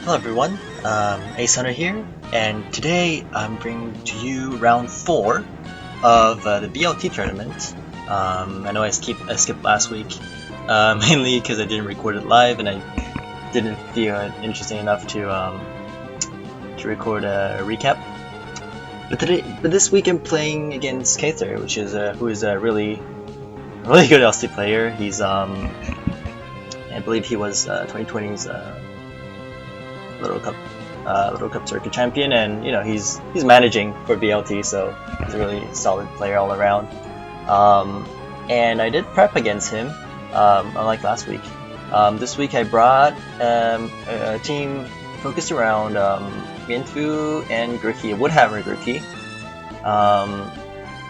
Hello everyone, Ace Hunter here, and today I'm bringing to you round 4 of the BLT tournament. I know I skipped last week, mainly because I didn't record it live and I didn't feel it interesting enough to record a recap. But this week I'm playing against kythr, which is who is a really good LC player. He's I believe he was 2020's Little Cup circuit champion, and you know he's managing for BLT, so he's a really solid player all around. And I did prep against him, unlike last week. This week I brought a team focused around Mienfoo and Grookey, Woodhammer Grookey,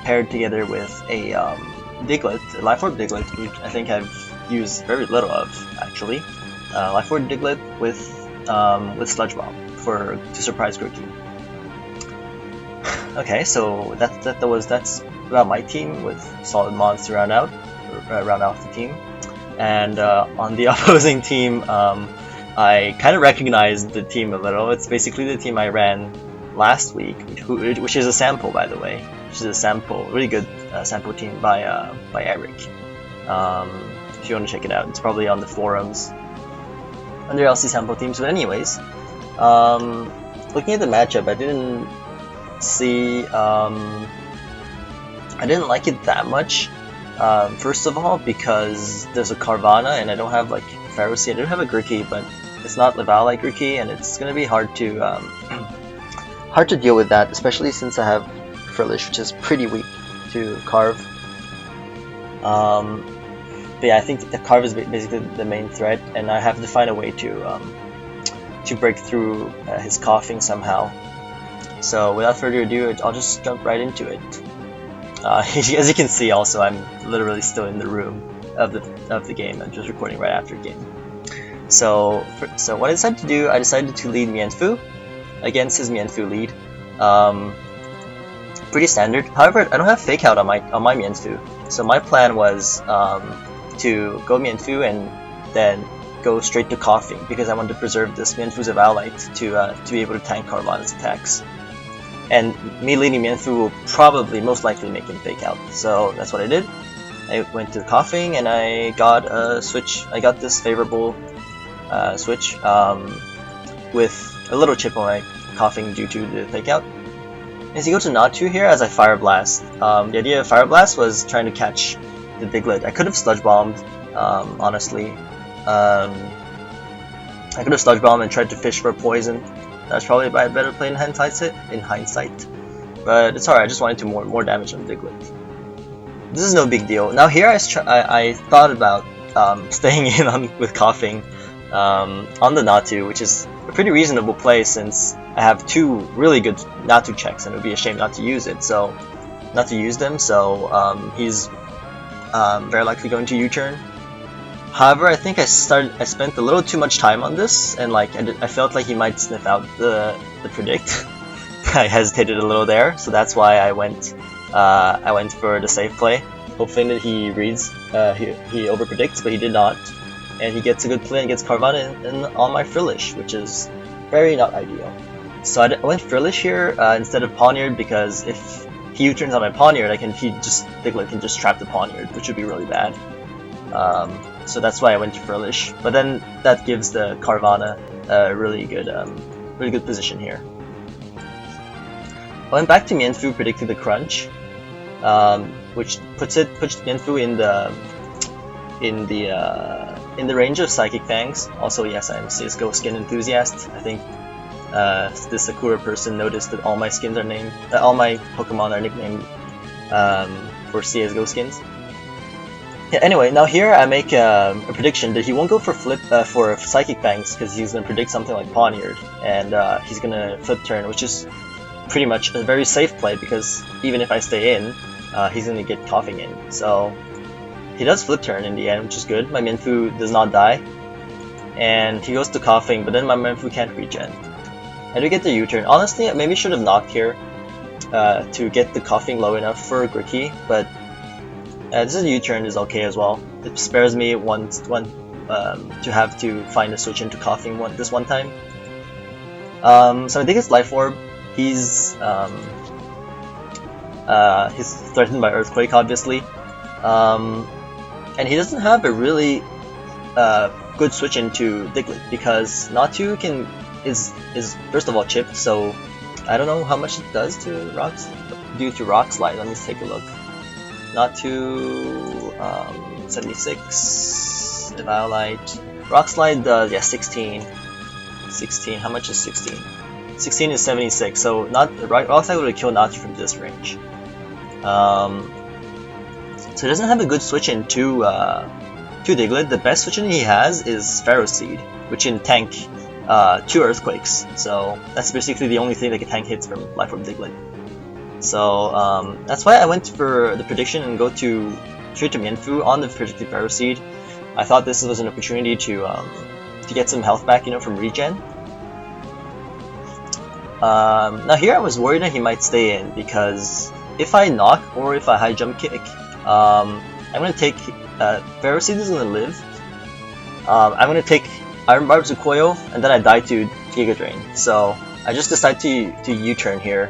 paired together with a Diglett, a Life Orb Diglett, which I think I've used very little of actually. Life Orb Diglett with Sludge Bomb to surprise Grookey. Okay, so that's about my team with solid mods to round out the team. And on the opposing team, I kind of recognized the team a little. It's basically the team I ran last week, which is a sample, by the way. Which is a sample, really good sample team by Eric. If you want to check it out, it's probably on the forums under LC sample teams. But anyways, looking at the matchup, I didn't like it that much. First of all, because there's a Carvanha and I don't have like Ferocity. I do have a Grookey, but it's not Laval like Grookey, and it's gonna be hard to deal with that, especially since I have Frillish, which is pretty weak to Carve. But yeah, I think the Carve is basically the main threat, and I have to find a way to break through his coughing somehow. So without further ado, I'll just jump right into it. As you can see, also I'm literally still in the room of the game. I'm just recording right after the game. So what I decided to do, I decided to lead Mienfoo against his Mienfoo lead. Pretty standard. However, I don't have Fake Out on my Mienfoo, so my plan was to go Mienfoo and then go straight to coughing, because I wanted to preserve this Mienfoo's Evaluate to be able to tank Carvanha's attacks. And me leading Mienfoo will probably most likely make him Fake Out, so that's what I did. I went to coughing and I got a switch. I got this favorable switch with a little chip on my coughing due to the Fake Out. As you go to Natu here, as I Fire Blast, the idea of Fire Blast was trying to catch the Diglett. I could have Sludge Bombed, honestly. I could have Sludge Bombed and tried to fish for poison. That's probably a better play in hindsight. But it's alright, I just wanted to more damage on Diglett. This is no big deal. Now here I thought about staying in with coughing on the Natu, which is a pretty reasonable play since I have two really good Natu checks, and it would be a shame not to use them. So he's very likely going to U-turn. However, I think I spent a little too much time on this, and like I felt like he might sniff out the predict. I hesitated a little there, so that's why I went for the safe play, hoping that he reads, he over predicts, but he did not, and he gets a good play and gets Carvanha on my Frillish, which is very not ideal. So I went Frillish here instead of Pawniard, because if he U-turns on my Pawniard, Diglett can just trap the Pawniard, which would be really bad. So that's why I went to Frillish, but then that gives the Carvanha a really good position here. I went back to Mienfoo, predicting the crunch, which puts Mienfoo in the range of Psychic Fangs. Also, yes, I'm a CS:GO skin enthusiast. I think this Sakura person noticed that all my skins are named, all my Pokemon are nicknamed for CS:GO skins. Yeah, anyway, now here I make a prediction that he won't go for for Psychic Fangs, because he's gonna predict something like Pawniard, and he's gonna flip turn, which is pretty much a very safe play, because even if I stay in, he's gonna get coughing in. So he does flip turn in the end, which is good. My Mienfoo does not die, and he goes to coughing, but then my Mienfoo can't regen. I do get the U-turn. Honestly, I maybe should have knocked here to get the coughing low enough for Grookey, but this U-turn is okay as well. It spares me to have to find a switch into coughing this one time. So I think it's Life Orb. He's threatened by Earthquake, obviously. And he doesn't have a really good switch into Diglett, because Natu is first of all chipped, so I don't know how much it does to rocks due to Rock Slide. Let me take a look. Natu 76 Evaluate. Rock Slide does 16. 16. How much is 16? 16 is 76. So Rock Slide would kill Natu from this range. So he doesn't have a good switch in to Diglett. The best switch in he has is Pharaoh Seed, which can tank 2 Earthquakes. So that's basically the only thing that can tank hits from Life Orb Diglett. So that's why I went for the prediction and go straight to Mienfoo on the predicted Pharaoh Seed. I thought this was an opportunity to get some health back, from regen. Now here I was worried that he might stay in, because if I knock or if I high jump kick, I'm gonna take Pharaoh Seed is gonna live. I'm gonna take Iron Barb Zukoyo, and then I die to Giga Drain. So I just decide to U-turn here,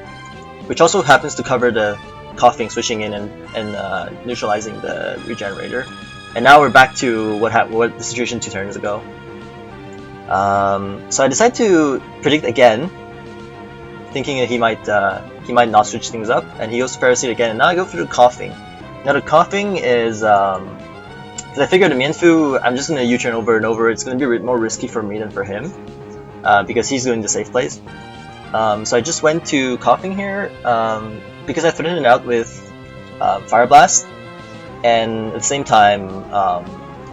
which also happens to cover the coughing, switching in and neutralizing the Regenerator. And now we're back to what the situation 2 turns ago. So I decide to predict again, thinking that he might not switch things up, and he goes to Pharaoh Seed again, and now I go for the coughing. Now the coughing is because I figured the Mienfoo, I'm just gonna U-turn over and over. It's gonna be more risky for me than for him, because he's going to safe place. So I just went to coughing here because I threatened it out with Fire Blast, and at the same time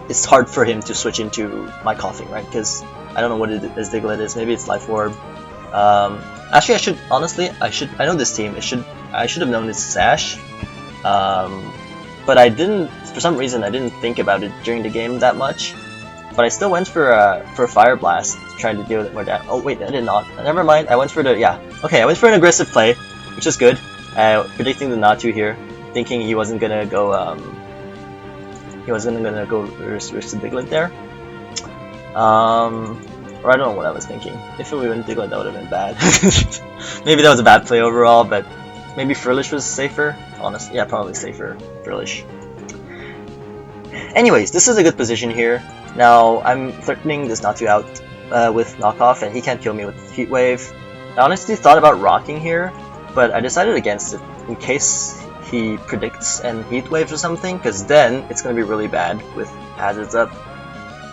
it's hard for him to switch into my coughing, right? Because I don't know what his Diglett is. Maybe it's Life Orb. Actually, I know this team. I should have known it's Sash. But I didn't, for some reason, I didn't think about it during the game that much. But I still went for a Fire Blast, trying to deal with more damage. Oh wait, I did not. Never mind. I went for I went for an aggressive play, which is good. Predicting the Natu here, thinking he wasn't gonna go risk the Diglett there. Or I don't know what I was thinking. If it went Diglett, that would have been bad. Maybe that was a bad play overall, but maybe Frillish was safer. Honestly, yeah, probably safer. Frillish. Anyways, this is a good position here. Now I'm threatening this Natu out with knockoff, and he can't kill me with Heat Wave. I honestly thought about rocking here, but I decided against it in case he predicts and Heat Waves or something, because then it's going to be really bad with hazards up,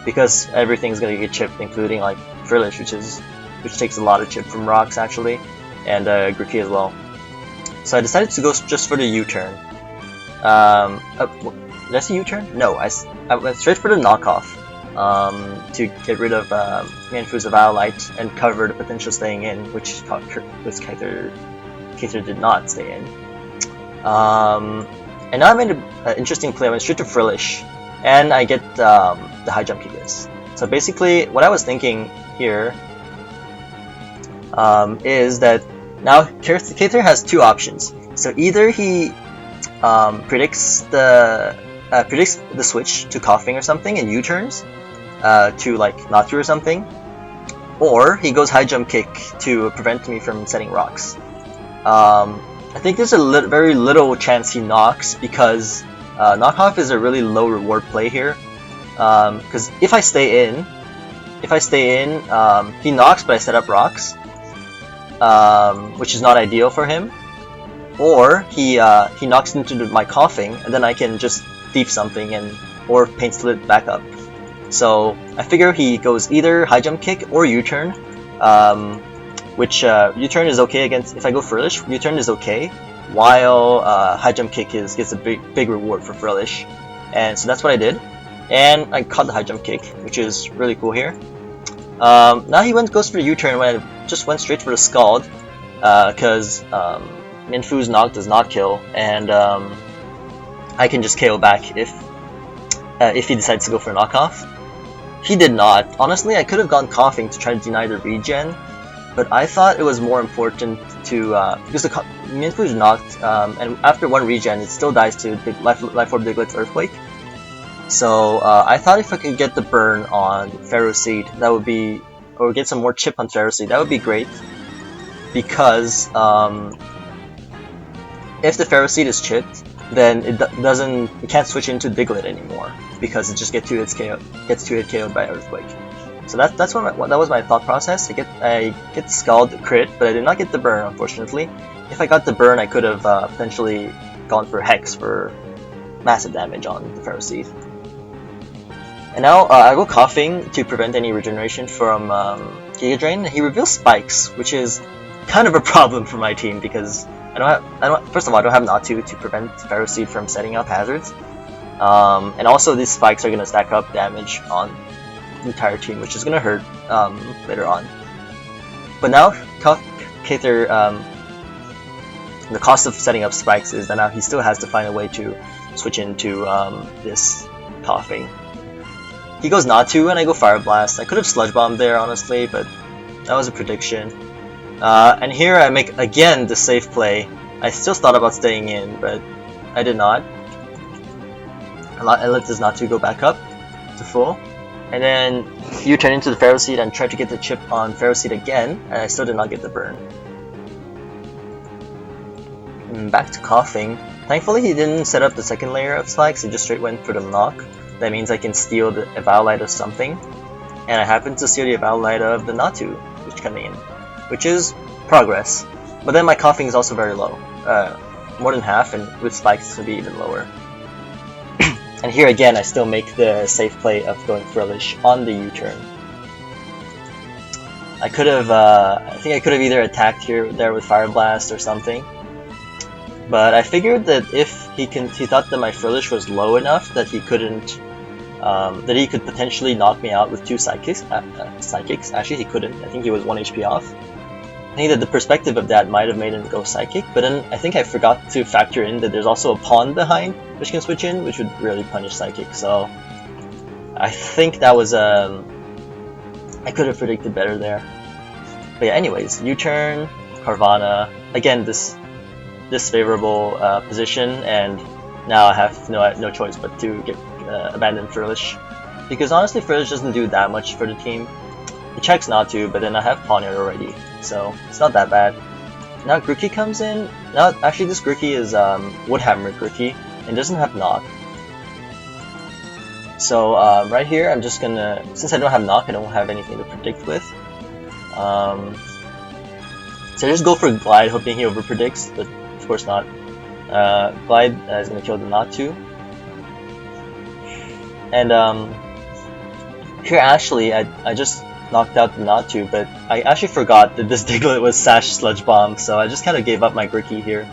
because everything's going to get chipped, including like Frillish, which takes a lot of chip from rocks actually, and Griki as well. So I decided to go just for the U-turn. Did I say U-turn? No, I went straight for the knockoff to get rid of Mienfoo's Evaluate and cover the potential staying in, which kythr did not stay in. And now I made an interesting play. I went straight to Frillish, and I get the high jump Kickers. So basically, what I was thinking here is that now kythr has 2 options. So either he predicts the switch to coughing or something and U-turns to like Natu or something, or he goes high jump kick to prevent me from setting rocks. I think there's a very little chance he knocks, because knockoff is a really low reward play here. Because if I stay in, he knocks, but I set up rocks, which is not ideal for him. Or he knocks into my coughing, and then I can just thief something or paint slit back up. So I figure he goes either high jump kick or U-turn, which U-turn is okay against. If I go Frillish, U-turn is okay, while high jump kick gets a big reward for Frillish, and so that's what I did, and I caught the high jump kick, which is really cool here. Now he goes for the U-turn when I just went straight for the Scald, because Mienfoo's knock does not kill, and I can just KO back if he decides to go for a knockoff. He did not. Honestly, I could have gone coughing to try to deny the regen, but I thought it was more important to because the Mienfoo's knocked, and after 1 regen, it still dies to Life Orb Diglett's Earthquake. So I thought if I could get the burn on Pharaoh Seed, that would be, or get some more chip on Pharaoh Seed, that would be great. because if the Pharaoh Seed is chipped, then it can't switch into Diglett anymore because it just gets 2 hit KO'd by Earthquake. So that was my thought process. I get Scald crit, but I did not get the burn, unfortunately. If I got the burn, I could have potentially gone for Hex for massive damage on the Pharaoh Seed. And now I go Coughing to prevent any regeneration from Giga Drain. He reveals Spikes, which is kind of a problem for my team because first of all, I don't have Natu to prevent Pharaoh Seed from setting up hazards. And also these Spikes are going to stack up damage on the entire team, which is going to hurt later on. But now, kythr, the cost of setting up Spikes is that now he still has to find a way to switch into this Coughing. He goes Natu and I go Fire Blast. I could have Sludge Bombed there, honestly, but that was a prediction. And here I make, again, the safe play. I still thought about staying in, but I did not. I let this Natu go back up to full. And then you turn into the Pharaoh Seed and try to get the chip on Pharaoh Seed again, and I still did not get the burn. Back to Coughing. Thankfully he didn't set up the second layer of spikes, he just straight went for the knock. That means I can steal the Evaluate of something. And I happen to steal the Evaluate of the Natu, which came in. Which is progress. But then my Coughing is also very low. More than half, and with spikes it's going to be even lower. And here again I still make the safe play of going Frillish on the U-turn. I could have, I think I could have either attacked there with Fire Blast or something. But I figured that if he thought that my Frillish was low enough that he couldn't, that he could potentially knock me out with 2 psychics. Actually, he couldn't. I think he was 1 HP off. I think that the perspective of that might have made him go Psychic, but then I think I forgot to factor in that there's also a pawn behind which can switch in, which would really punish Psychic. So I think that was I could have predicted better there. But yeah, anyways, U-turn, Carvanha. Again, this favorable position, and now I have no choice but to get abandon Frillish, because honestly Frillish doesn't do that much for the team. It checks not to, but then I have Pawniard already, so it's not that bad. Now Grookey comes in. Now actually this Grookey is Woodhammer Grookey and doesn't have Knock. So right here I'm just gonna, since I don't have Knock, I don't have anything to predict with. So I just go for Glide, hoping he overpredicts, but of course not. Glide is gonna kill the Natu. And here actually I just knocked out the Natu, but I actually forgot that this Diglett was Sash Sludge Bomb, so I just kind of gave up my Grookey here,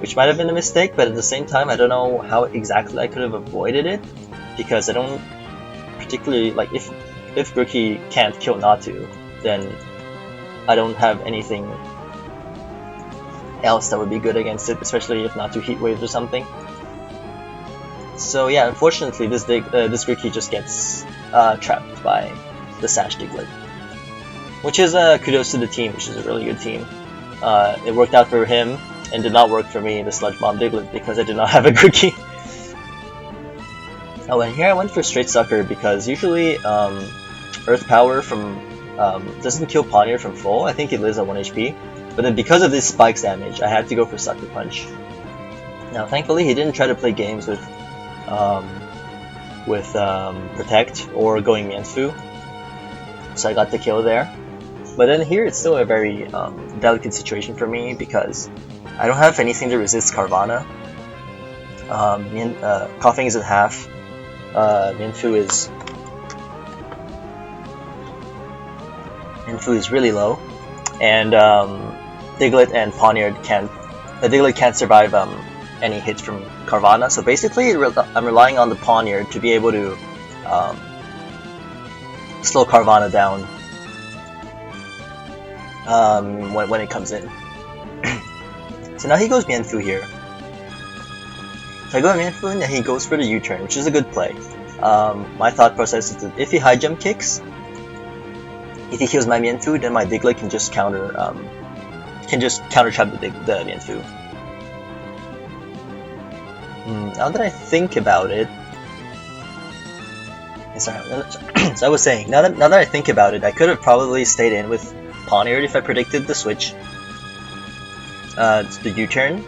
which might have been a mistake, but at the same time I don't know how exactly I could have avoided it, because I don't particularly, like, if Grookey can't kill Natu, then I don't have anything else that would be good against it, especially if Natu Heat Waves or something. So yeah, unfortunately this Grookey just gets trapped by the Sash Diglett. Which is kudos to the team, which is a really good team. It worked out for him, and did not work for me, the Sludge Bomb Diglett, because I did not have a Grookey. Oh, and here I went for straight Sucker, because usually Earth Power from doesn't kill Pawniard from full. I think it lives at 1 HP. But then because of this Spikes damage, I had to go for Sucker Punch. Now thankfully he didn't try to play games with Protect or going Mienfoo, so I got the kill there. But then here it's still a very delicate situation for me, because I don't have anything to resist Carvanha. Coughing is at half. Mienfoo is really low, and Diglett and Pawniard Diglett can't survive any hits from Carvanha. So basically I'm relying on the Pawniard to be able to slow Carvanha down when it comes in. So now he goes Mienfoo here. So I go Mienfoo and he goes for the U-turn, which is a good play. My thought process is that if he high jump kicks, if he heals my Mienfoo, then my Diglett can just counter trap the Mienfoo. Now that I think about it, so I was saying, now that I think about it, I could have probably stayed in with Pawniard if I predicted the switch, the U-turn,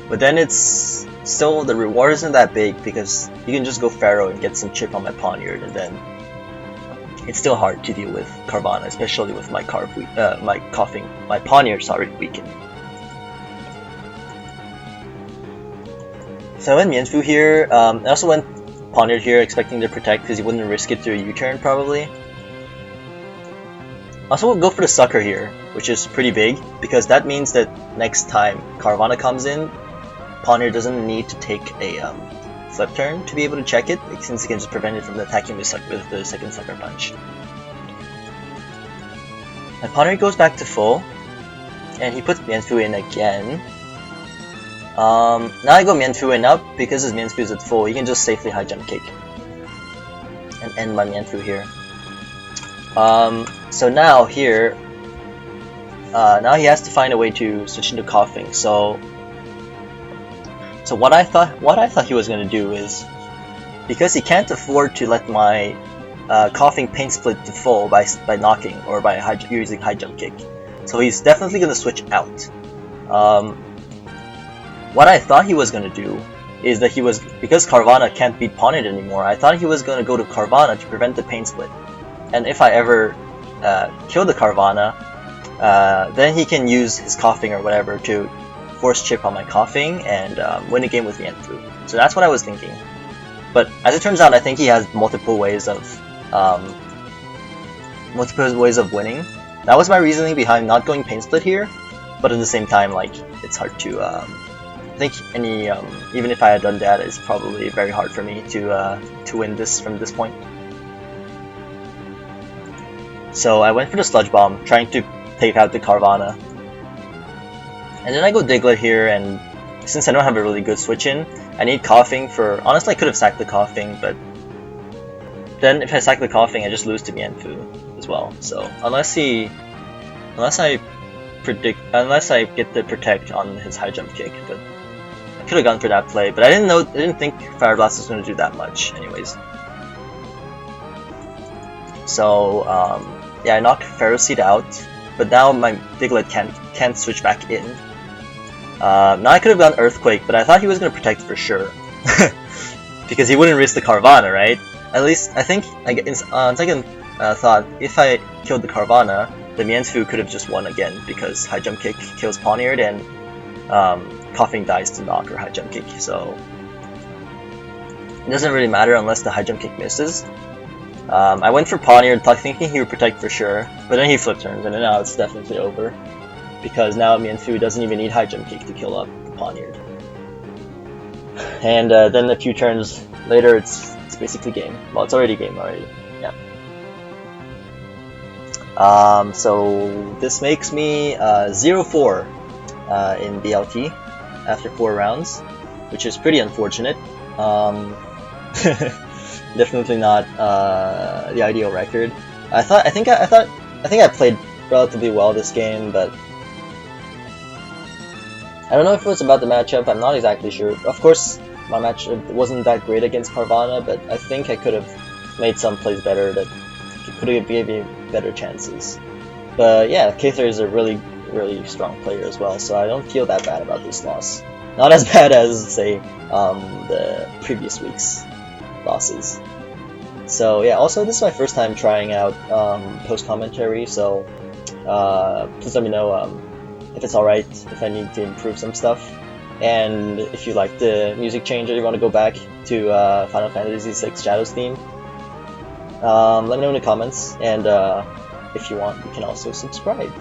but then it's still, the reward isn't that big because you can just go Pharaoh and get some chip on my Poniard, and then it's still hard to deal with Carvanha, especially with my my Poniard, sorry, weakened. So I went Mienfoo here. I also went Poniard here, expecting to protect because he wouldn't risk it through a U-turn probably. Also, we'll go for the Sucker here, which is pretty big, because that means that next time Carvanha comes in, Poniard doesn't need to take a flip turn to be able to check it, since he can just prevent it from attacking with the second Sucker Punch. My Poniard goes back to full, and he puts Mienfoo in again. Now I go Mienfoo in up, because his Mienfoo is at full, he can just safely high jump kick and end my Mienfoo here. So now here, now he has to find a way to switch into Coughing. So what I thought he was gonna do is, because he can't afford to let my Coughing Pain Split to full by knocking or by using high jump kick, so he's definitely gonna switch out. What I thought he was gonna do is that because Carvanha can't beat Poniard anymore, I thought he was gonna go to Carvanha to prevent the Pain Split. And if I ever kill the Carvanha, then he can use his Coughing or whatever to force chip on my Coughing and win a game with Mienfoo. So that's what I was thinking. But as it turns out, I think he has multiple ways of winning. That was my reasoning behind not going Pain Split here. But at the same time, like, it's hard to. I think even if I had done that, it's probably very hard for me to win this from this point. So I went for the Sludge Bomb, trying to take out the Carvanha. And then I go Diglett here, and since I don't have a really good switch in, I need Coughing for... Honestly, I could have sacked the Coughing, but then if I sack the Coughing, I just lose to Mienfoo as well. So unless I get the protect on his high jump kick, but I could have gone for that play. But I didn't think Fire Blast was going to do that much, anyways. So yeah, I knocked Pharaoh Seed out, but now my Diglett can't switch back in. Now I could have gone Earthquake, but I thought he was going to protect for sure. Because he wouldn't risk the Carvanha, right? At least, I think, on second thought, if I killed the Carvanha, the Mienfoo could have just won again, because High Jump Kick kills Poniard, and Coughing dies to knock or High Jump Kick, so it doesn't really matter unless the High Jump Kick misses. I went for Poniard, thinking he would protect for sure, but then he flip turns, and now it's definitely over. Because now Mienfoo doesn't even need High Jump Kick to kill up Poniard. And then a few turns later, it's basically game. Well, it's already game already, yeah. So this makes me 0-4 in BLT after 4 rounds, which is pretty unfortunate. Definitely not the ideal record. I think I played relatively well this game, but I don't know if it was about the matchup. I'm not exactly sure. Of course, my matchup wasn't that great against Carvanha, but I think I could have made some plays better that could have gave me better chances. But yeah, kythr is a really strong player as well, so I don't feel that bad about this loss. Not as bad as, say, the previous week's losses. So yeah, also this is my first time trying out post commentary, so please let me know if it's alright, if I need to improve some stuff, and if you like the music change or you want to go back to Final Fantasy VI Shadows theme, let me know in the comments, and if you want, you can also subscribe.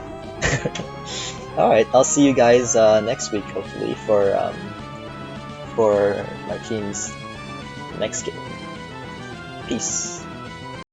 Alright, I'll see you guys next week, hopefully, for my team's next game. Peace.